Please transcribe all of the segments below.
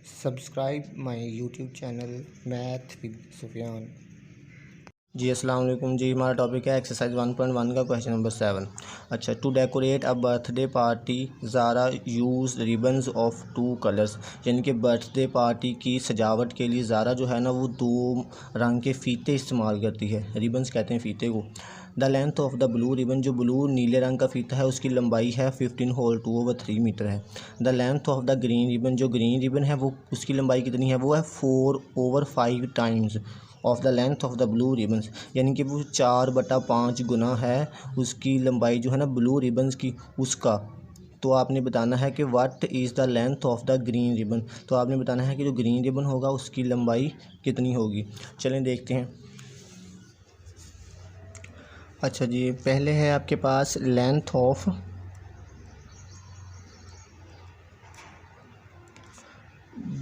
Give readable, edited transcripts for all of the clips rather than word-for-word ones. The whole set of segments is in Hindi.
Subscribe my YouTube channel math with Sufiyan. जी अस्सलाम वालेकुम जी। हमारा टॉपिक है एक्सरसाइज 1.1 का क्वेश्चन नंबर 7। अच्छा, to decorate a birthday party Zara use ribbons of 2 colours. यानी कि बर्थडे पार्टी की सजावट के लिए ज़ारा जो है ना वो 2 रंग के फ़ीते इस्तेमाल करती है। रिबन्स कहते हैं फ़ीते को। The length of the blue ribbon, जो ब्लू नीले रंग का फ़ीता है उसकी लंबाई है 15 होल 2/3 मीटर है। The length of the green ribbon, जो ग्रीन रिबन है वो उसकी लंबाई कितनी है, वो है 4/5 times of the length of the blue ribbons. यानी कि वो 4/5 गुना है उसकी लंबाई जो है ना ब्लू रिबन्स की उसका। तो आपने बताना है कि what is the length of the green ribbon. तो आपने बताना है कि जो ग्रीन रिबन होगा उसकी लंबाई कितनी होगी। चलें देखते हैं। अच्छा जी, पहले है आपके पास लेंथ ऑफ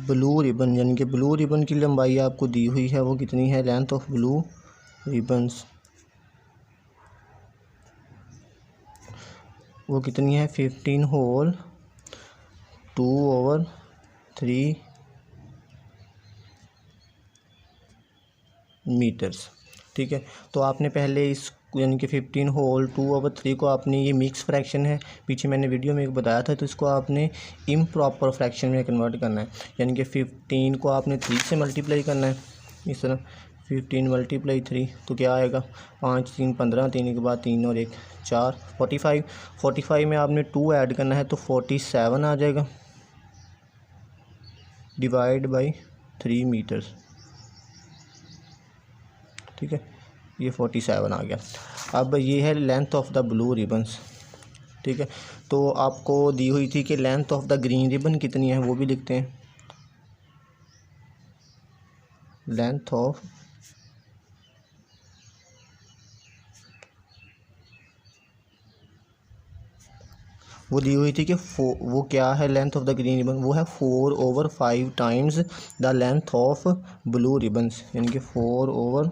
ब्लू रिबन, यानी कि ब्लू रिबन की लंबाई आपको दी हुई है, वो कितनी है, लेंथ ऑफ ब्लू रिबन्स वो कितनी है 15 होल 2/3 मीटर्स। ठीक है, तो आपने पहले इस यानी कि 15 होल 2/3 को आपने, ये मिक्स फ्रैक्शन है, पीछे मैंने वीडियो में एक बताया था, तो इसको आपने इम्प्रॉपर फ्रैक्शन में कन्वर्ट करना है। यानी कि 15 को आपने 3 से मल्टीप्लाई करना है। इस तरह 15 × 3 तो क्या आएगा, 5 3 15, 3 के बाद 3 और 1 4, 45 में आपने 2 ऐड करना है तो 47 आ जाएगा, डिवाइड बाई 3 मीटर्स। ठीक है, ये 47 आ गया। अब ये है length of the blue ribbons. ठीक है, तो आपको दी हुई थी कि length of the green ribbon कितनी है, वो भी लिखते हैं। लेंथ ऑफ वो दी हुई थी कि वो क्या है, length of the green ribbon वो है 4/5 times the length of blue ribbons. यानी कि 4/5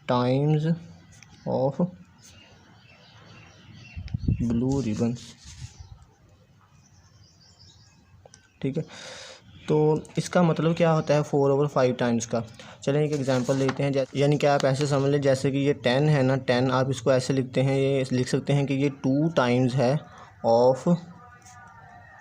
टाइम्स ऑफ ब्लू रिबन्स। ठीक है, तो इसका मतलब क्या होता है 4/5 टाइम्स का। चलें एक एग्जांपल लेते हैं। यानी कि आप ऐसे समझ लें जैसे कि ये 10 है ना, 10 आप इसको ऐसे लिखते हैं, ये लिख सकते हैं कि ये 2 टाइम्स है ऑफ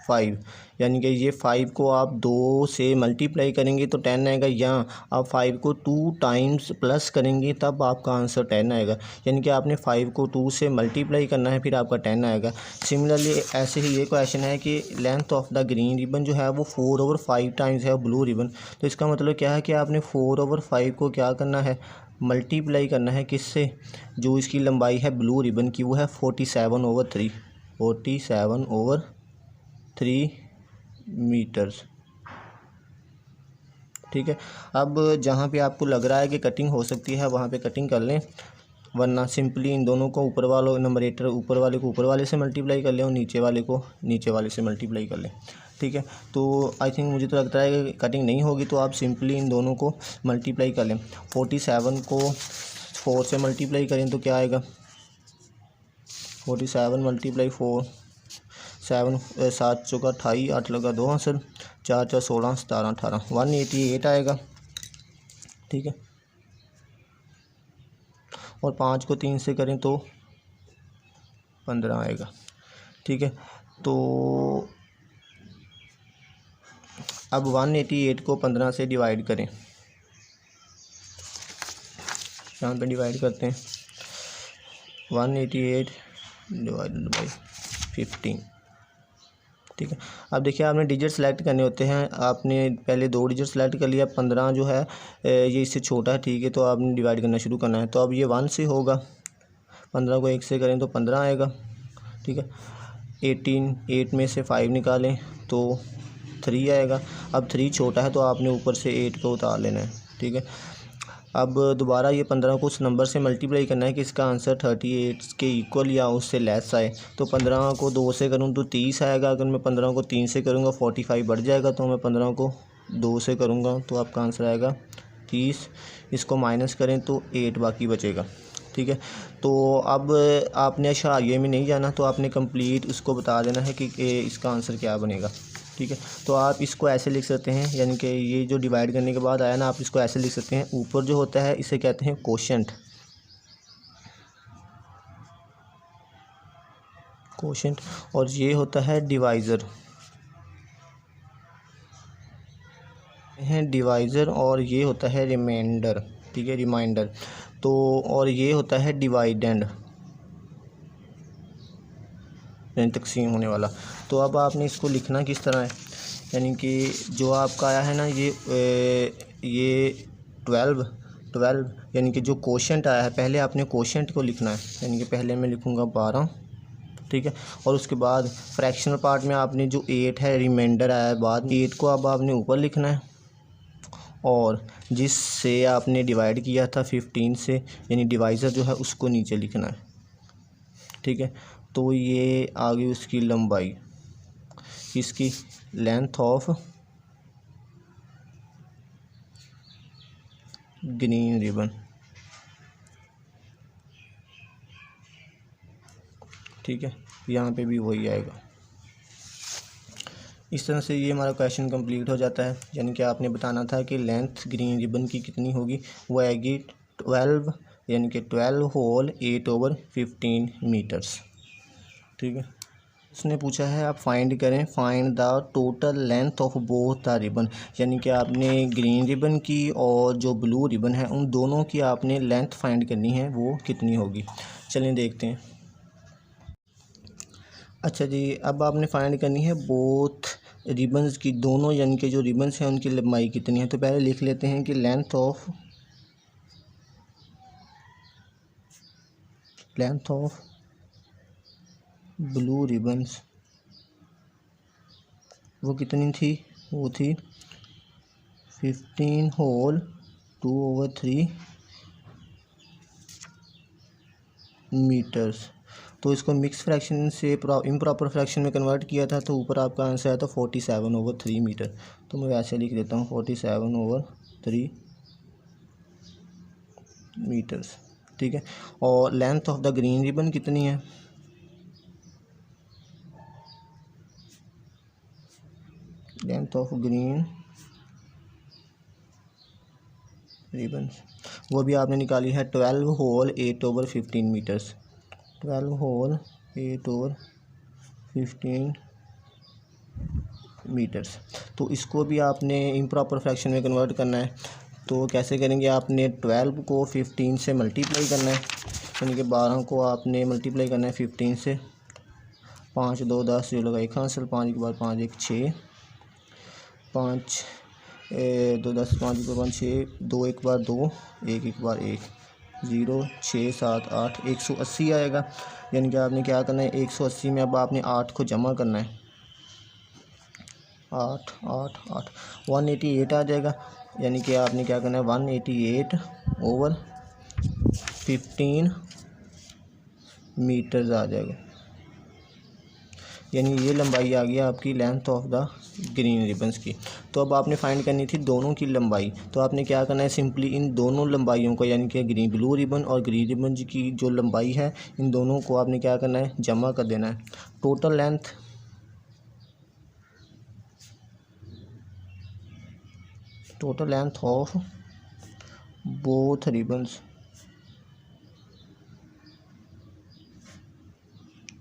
5। यानी कि ये 5 को आप 2 से मल्टीप्लाई करेंगे तो 10 आएगा, या आप 5 को 2 टाइम्स प्लस करेंगे तब आपका आंसर 10 आएगा। यानी कि आपने 5 को 2 से मल्टीप्लाई करना है, फिर आपका 10 आएगा। सिमिलरली ऐसे ही ये क्वेश्चन है कि length of the green ribbon जो है वो 4/5 टाइम्स है ब्लू रिबन। तो इसका मतलब क्या है कि आपने 4/5 को क्या करना है, मल्टीप्लाई करना है किससे, जो इसकी लंबाई है ब्लू रिबन की वो है 47/3 मीटर्स। ठीक है, अब जहाँ पे आपको लग रहा है कि कटिंग हो सकती है वहाँ पे कटिंग कर लें, वरना सिंपली इन दोनों को ऊपर वालों नंबरेटर ऊपर वाले को ऊपर वाले से मल्टीप्लाई कर लें और नीचे वाले को नीचे वाले से मल्टीप्लाई कर लें। ठीक है, तो आई थिंक मुझे तो लगता है कि कटिंग नहीं होगी, तो आप सिंपली इन दोनों को मल्टीप्लाई कर लें। 47 को 4 से मल्टीप्लाई करें तो क्या आएगा, 47 × 4, 7 7 चौका 28, 8 लगा 2 आंसर, 4 4 16 17 18 188 आएगा। ठीक है, और 5 को 3 से करें तो 15 आएगा। ठीक है, तो अब 188 को 15 से डिवाइड करें, यहाँ पे डिवाइड करते हैं, 188 डिवाइडेड बाई 15। ठीक है, अब देखिए आपने डिजिट सेलेक्ट करने होते हैं, आपने पहले 2 डिजिट सेलेक्ट कर लिया, 15 जो है ये इससे छोटा है। ठीक है, तो आपने डिवाइड करना शुरू करना है, तो अब ये 1 से होगा, 15 को 1 से करें तो 15 आएगा। ठीक है, 8 में से 5 निकालें तो 3 आएगा। अब 3 छोटा है तो आपने ऊपर से 8 को उतार लेना है। ठीक है, अब दोबारा ये 15 को उस नंबर से मल्टीप्लाई करना है कि इसका आंसर 38 के इक्वल या उससे लेस आए। तो 15 को 2 से करूँ तो 30 आएगा, अगर मैं 15 को 3 से करूँगा 45 बढ़ जाएगा, तो मैं 15 को 2 से करूँगा तो आपका आंसर आएगा 30। इसको माइनस करें तो 8 बाकी बचेगा। ठीक है। तो अब आपने अशारिये में नहीं जाना, तो आपने कंप्लीट उसको बता देना है कि इसका आंसर क्या बनेगा, ठीक है। तो आप इसको ऐसे लिख सकते हैं, यानी कि ये जो डिवाइड करने के बाद आया ना, आप इसको ऐसे लिख सकते हैं। ऊपर जो होता है इसे कहते हैं कोशेंट, और ये होता है डिवाइज़र, और ये होता है रिमाइंडर, ठीक है, रिमाइंडर। तो और ये होता है डिवाइडेंड, यानी तकसीम होने वाला। तो अब आपने इसको लिखना किस तरह है, यानी कि जो आपका आया है ना ये 12 यानी कि जो कोशेंट आया है, पहले आपने कोशेंट को लिखना है, यानी कि पहले मैं लिखूँगा 12, ठीक है। और उसके बाद फ्रैक्शनल पार्ट में आपने जो 8 है रिमाइंडर आया है बाद, 8 को अब आपने ऊपर लिखना है, और जिससे आपने डिवाइड किया था 15 से, यानी डिवाइज़र जो है उसको नीचे लिखना है, ठीक है। तो ये आ गई उसकी लंबाई, इसकी लेंथ ऑफ ग्रीन रिबन, ठीक है। यहाँ पे भी वही आएगा। इस तरह से ये हमारा क्वेश्चन कंप्लीट हो जाता है, यानी कि आपने बताना था कि लेंथ ग्रीन रिबन की कितनी होगी, वो आएगी 12, यानी कि 12 होल 8/15 मीटर्स, ठीक है। उसने पूछा है आप फाइंड करें, find the total length of both the ribbon, यानी कि आपने ग्रीन रिबन की और जो ब्लू रिबन है उन दोनों की आपने लेंथ फाइंड करनी है, वो कितनी होगी। चलिए देखते हैं। अच्छा जी, अब आपने फाइंड करनी है बोथ रिबन्स की, दोनों यानी कि जो रिबन्स हैं उनकी लंबाई कितनी है। तो पहले लिख लेते हैं कि लेंथ ऑफ ब्लू रिबन्स वो कितनी थी, वो थी 15 होल 2/3 मीटर्स। तो इसको मिक्स फ्रैक्शन से इम्प्रॉपर फ्रैक्शन में कन्वर्ट किया था, तो ऊपर आपका आंसर आया था 47/3 मीटर। तो मैं वैसे लिख देता हूँ 47/3 मीटर्स, ठीक है। और length of the green ribbon कितनी है, लेंथ ऑफ ग्रीन रिबन वो भी आपने निकाली है 12 होल 8/15 मीटर्स, 12 होल 8/15 मीटर्स। तो इसको भी आपने इम्प्रॉपर फ्रैक्शन में कन्वर्ट करना है। तो कैसे करेंगे, आपने 12 को 15 से मल्टीप्लाई करना है, यानी कि 12 को आपने मल्टीप्लाई करना है 15 से। 5 2 10 0 लगा 1 हासिल, 5 के बाद 5 1 6, 5 2 10 5 के बाद 6, 2 1 बार 2, 1 1 बार 1, 0 6 7 8, 180 आएगा। यानी कि आपने क्या करना है, 180 में अब आपने 8 को जमा करना है, 8 8 8 188 आ जाएगा। यानी कि आपने क्या करना है 188/15 मीटर्स आ जाएगा। यानी ये लंबाई आ गई आपकी length of the green ribbons की। तो अब आपने फाइंड करनी थी दोनों की लंबाई। तो आपने क्या करना है, सिंपली इन दोनों लंबाइयों को, यानी कि ब्लू रिबन और ग्रीन रिबन की जो लंबाई है, इन दोनों को आपने क्या करना है, जमा कर देना है। Total length of both ribbons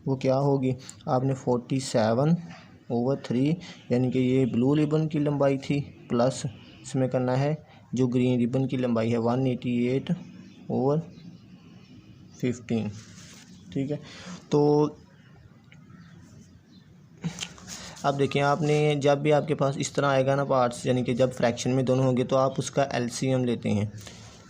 वो क्या होगी, आपने 47/3, यानी कि ये ब्लू रिबन की लंबाई थी, प्लस इसमें करना है जो ग्रीन रिबन की लंबाई है 188/15, ठीक है। तो अब देखिए, आपने जब भी आपके पास इस तरह आएगा ना पार्ट्स, यानी कि जब फ्रैक्शन में दोनों होंगे, तो आप उसका एलसीएम लेते हैं।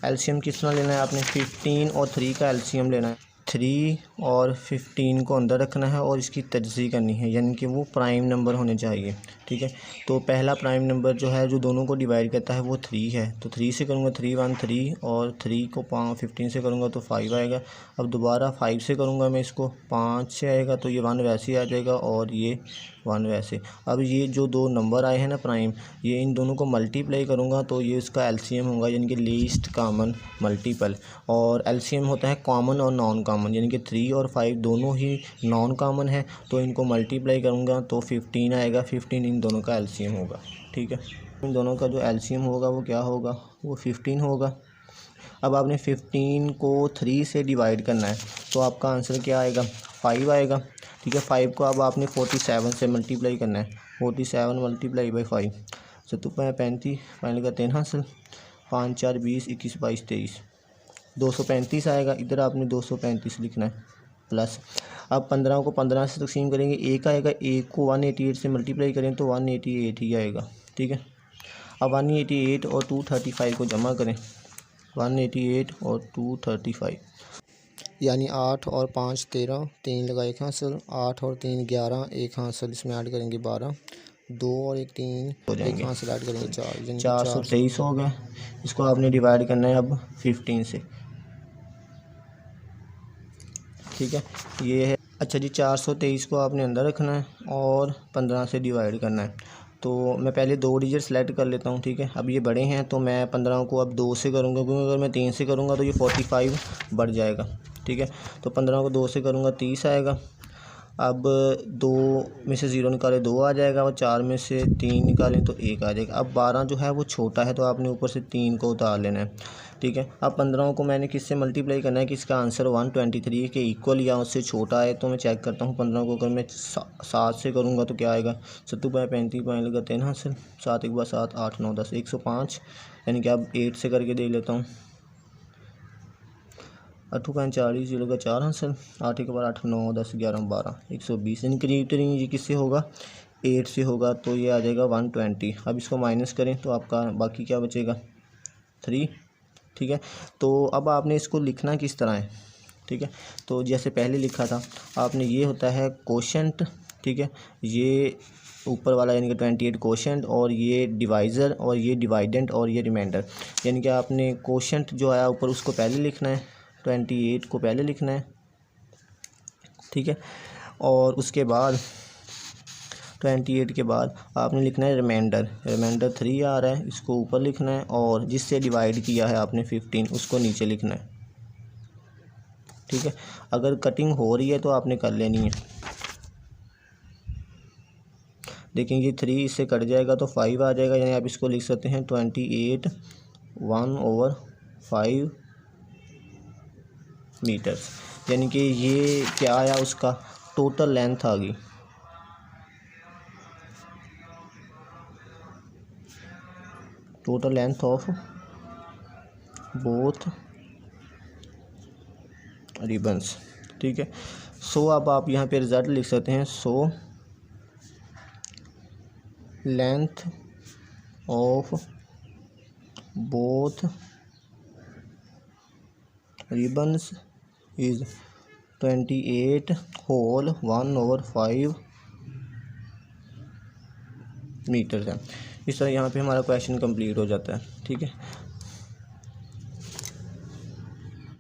एलसीएम किस तरह लेना है, आपने 15 और 3 का एलसीएम लेना है। 3 और 15 को अंदर रखना है और इसकी तजज़ी करनी है, यानी कि वो प्राइम नंबर होने चाहिए, ठीक। ठीक है। तो पहला प्राइम नंबर जो है जो दोनों को डिवाइड करता है वो 3 है, तो 3 से करूँगा 3 1 3 और 3 को 15 से करूँगा तो 5 आएगा। अब दोबारा 5 से करूँगा मैं इसको 5 से आएगा, तो ये 1 वैसे ही आ जाएगा और ये 1 वैसे। अब ये जो दो नंबर आए हैं ना प्राइम, ये इन दोनों को मल्टीप्लाई करूँगा तो ये इसका एलसीएम होगा, यानी कि लीस्ट कॉमन मल्टीपल। और एलसीएम होता है कॉमन और नॉन कॉमन, यानी कि 3 और 5 दोनों ही नॉन कॉमन है, तो इनको मल्टीप्लाई करूँगा तो 15 आएगा। 15 इन दोनों का एलसीएम होगा, ठीक है। इन दोनों का जो एलसीएम होगा वो क्या होगा, वो 15 होगा। अब आपने 15 को 3 से डिवाइड करना है, तो आपका आंसर क्या आएगा, 5 आएगा, ठीक है। 5 को अब आपने 47 से मल्टीप्लाई करना है, 47 मल्टीप्लाई बाई 5, 35 फाइनल का 3 हासिल, 5 4 20 21 22 23 235 आएगा। इधर आपने 235 लिखना है प्लस। अब 15 को 15 से तकसीम करेंगे, एक आएगा, एक को 188 से मल्टीप्लाई करें तो 188 ही आएगा, ठीक है। अब 188 और 235 को जमा करें, 188 और 235, यानी 8 और 5 13, 3 लगा 1 हासिल, 8 और 3 11, 1 हासिल, इसमें ऐड करेंगे 12, 2 और 1 3, हो जाएंगे 1 हासिल ऐड करेंगे 4, यानी 423 हो गया। इसको आपने डिवाइड करना है अब 15 से, ठीक है, ये है। अच्छा जी, 423 को आपने अंदर रखना है और 15 से डिवाइड करना है। तो मैं पहले 2 डिजिट सेलेक्ट कर लेता हूँ, ठीक है। अब ये बड़े हैं तो मैं 15 को अब 2 से करूँगा, क्योंकि अगर मैं 3 से करूँगा तो ये 45 बढ़ जाएगा, ठीक है। तो 15 को 2 से करूँगा 30 आएगा। अब 2 में से 0 निकाले 2 आ जाएगा, और 4 में से 3 निकालें तो 1 आ जाएगा। अब 12 जो है वो छोटा है, तो आपने ऊपर से 3 को उतार लेना है, ठीक है। अब 15 को मैंने किससे मल्टीप्लाई करना है कि इसका आंसर 123 के इक्वल या उससे छोटा है, तो मैं चेक करता हूँ। 15 को अगर मैं 7 से करूँगा तो क्या आएगा, 7 बाई 35 पॉइंट लगा 3 हासिल, 7 एक बार 7 8 9 10 105, यानी कि अब 8 से करके दे लेता हूँ, 8 पॉइंट 40 0 का 4 हासिल, 8 एक बार 8 9 10 11 12 120, यानी करीब तरीन ये किससे होगा, 8 से होगा, तो ये आ जाएगा 120। अब इसको माइनस करें तो आपका बाकी क्या बचेगा, 3, ठीक है। तो अब आपने इसको लिखना किस तरह है, ठीक है। तो जैसे पहले लिखा था आपने, ये होता है कोशेंट, ठीक है, ये ऊपर वाला यानी कि 28 कोशेंट, और ये डिवाइज़र, और ये डिवाइडेंट, और ये रिमाइंडर। यानी कि आपने कोशेंट जो आया ऊपर उसको पहले लिखना है, 28 को पहले लिखना है, ठीक है। और उसके बाद 28 के बाद आपने लिखना है रिमाइंडर, रिमाइंडर 3 आ रहा है, इसको ऊपर लिखना है, और जिससे डिवाइड किया है आपने 15 उसको नीचे लिखना है, ठीक है। अगर कटिंग हो रही है तो आपने कर लेनी है। देखेंगे 3 इससे कट जाएगा तो 5 आ जाएगा, यानी आप इसको लिख सकते हैं 28 1/5 मीटर्स, यानी कि ये क्या आया, उसका टोटल लेंथ आ गई, total length of both ribbons, ठीक है। सो अब आप यहाँ पे रिज़ल्ट लिख सकते हैं, so length of both ribbons is 28 whole 1/5 metre है। इस तरह यहाँ पे हमारा क्वेश्चन कंप्लीट हो जाता है, ठीक है।